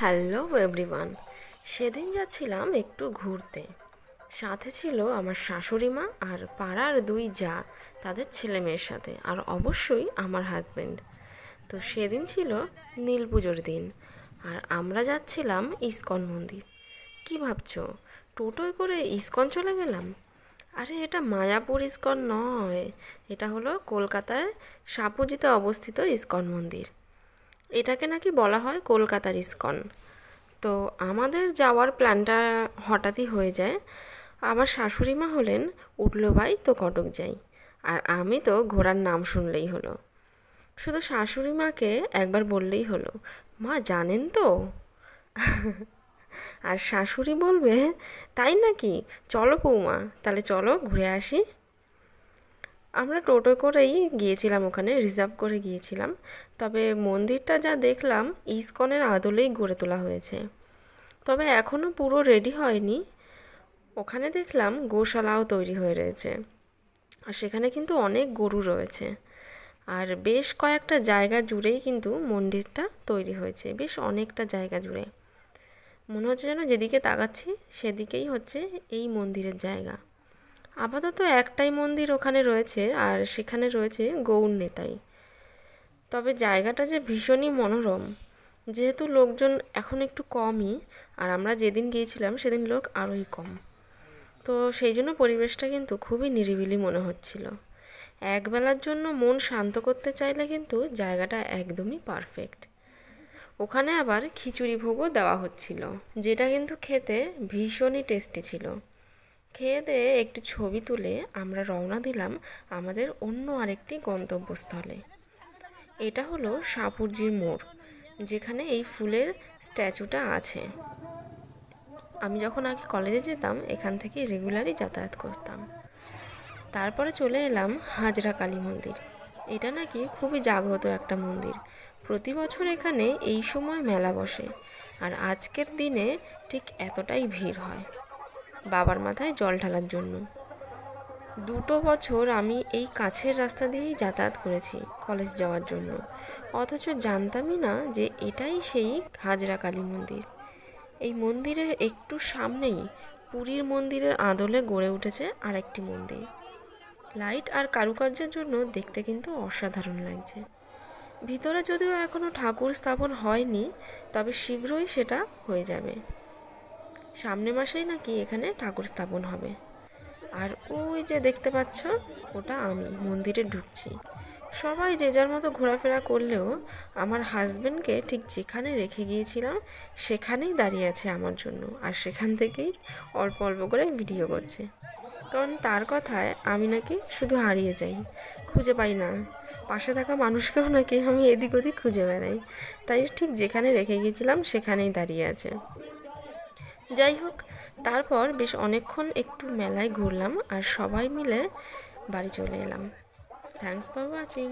Hello everyone. সেদিন যাচ্ছিলাম একটু ঘুরতে, সাথে ছিল আমার শাশুড়ি মা আর পাড়ার দুই জা, তাদের ছেলে মেয়ের সাথে, আর অবশ্যই আমার হাজব্যান্ড। তো সেদিন ছিল নীল পুজোর দিন, আর আমরা যাচ্ছিলাম ইস্কন মন্দির। কি ভাবছো, টোটোয় করে ইস্কন চলে গেলাম? আরে এটা মায়াপুর ইস্কন নয়, এটা হলো কলকাতায় সাপুজিতে অবস্থিত ইস্কন মন্দির। এটাকে নাকি বলা হয় কলকাতার ইস্কন। তো আমাদের যাওয়ার প্ল্যানটা হঠাৎই হয়ে যায়। আমার শাশুড়ি মা হলেন, উঠলো ভাই তো কটক যাই, আর আমি তো ঘোড়ার নাম শুনলেই হলো। শুধু শাশুড়ি মাকে একবার বললেই হলো, মা জানেন তো? আর শাশুড়ি বলবে, তাই নাকি, চলো বৌমা, তাহলে চলো ঘুরে আসি। আমরা টোটো করেই গিয়েছিলাম, ওখানে রিজার্ভ করে গিয়েছিলাম। তবে মন্দিরটা যা দেখলাম ইস্কনের আদলেই গড়ে তোলা হয়েছে, তবে এখনও পুরো রেডি হয়নি। ওখানে দেখলাম গোশালাও তৈরি হয়ে রয়েছে, আর সেখানে কিন্তু অনেক গরু রয়েছে। আর বেশ কয়েকটা জায়গা জুড়েই কিন্তু মন্দিরটা তৈরি হয়েছে, বেশ অনেকটা জায়গা জুড়ে। মনে হচ্ছে যেন যেদিকে তাকাচ্ছি সেদিকেই হচ্ছে এই মন্দিরের জায়গা। আপাতত একটাই মন্দির ওখানে রয়েছে, আর সেখানে রয়েছে গৌর নেতাই। তবে জায়গাটা যে ভীষণই মনোরম, যেহেতু লোকজন এখন একটু কমই, আর আমরা যেদিন গিয়েছিলাম সেদিন লোক আরোই কম। তো সেই জন্য পরিবেশটা কিন্তু খুবই নিরিবিলি মনে হচ্ছিল। একবেলার জন্য মন শান্ত করতে চাইলে কিন্তু জায়গাটা একদমই পারফেক্ট। ওখানে আবার খিচুড়ি ভোগও দেওয়া হচ্ছিল, যেটা কিন্তু খেতে ভীষণই টেস্টি ছিল। খেয়ে দিয়ে একটু ছবি তুলে আমরা রওনা দিলাম আমাদের অন্য আরেকটি গন্তব্যস্থলে। এটা হলো সাপুরজির মোড়, যেখানে এই ফুলের স্ট্যাচুটা আছে। আমি যখন আগে কলেজে যেতাম এখান থেকে রেগুলারই যাতায়াত করতাম। তারপরে চলে এলাম হাজরা কালী মন্দির। এটা নাকি খুবই জাগ্রত একটা মন্দির, প্রতি বছর এখানে এই সময় মেলা বসে, আর আজকের দিনে ঠিক এতটাই ভিড় হয় বাবার মাথায় জল ঢালার জন্য। 2 বছর আমি এই কাছের রাস্তা দিয়েই যাতায়াত করেছি কলেজ যাওয়ার জন্য, অথচ জানতামই না যে এটাই সেই হাজরা কালী মন্দির। এই মন্দিরের একটু সামনেই পুরীর মন্দিরের আদলে গড়ে উঠেছে আরেকটি মন্দির। লাইট আর কারুকার্যের জন্য দেখতে কিন্তু অসাধারণ লাগছে। ভিতরে যদিও এখনও ঠাকুর স্থাপন হয়নি, তবে শীঘ্রই সেটা হয়ে যাবে। সামনের মাসেই নাকি এখানে ঠাকুর স্থাপন হবে। আর ওই যে দেখতে পাচ্ছ, ওটা আমি মন্দিরে ঢুকছি। সবাই যে যার মতো ঘোরাফেরা করলেও আমার হাজবেন্ডকে ঠিক যেখানে রেখে গিয়েছিলাম সেখানেই দাঁড়িয়ে আছে আমার জন্য, আর সেখান থেকেই অল্প অল্প করে ভিডিও করছে। কারণ তার কথায় আমি নাকি শুধু হারিয়ে যাই, খুঁজে পাই না। পাশে থাকা মানুষকেও নাকি আমি এদিক ওদিক খুঁজে বেড়াই, তাই ঠিক যেখানে রেখে গিয়েছিলাম সেখানেই দাঁড়িয়ে আছে। যাই হোক, তারপর বেশ অনেকক্ষণ একটু মেলায় ঘুরলাম, আর সবাই মিলে বাড়ি চলে এলাম। Thanks for watching.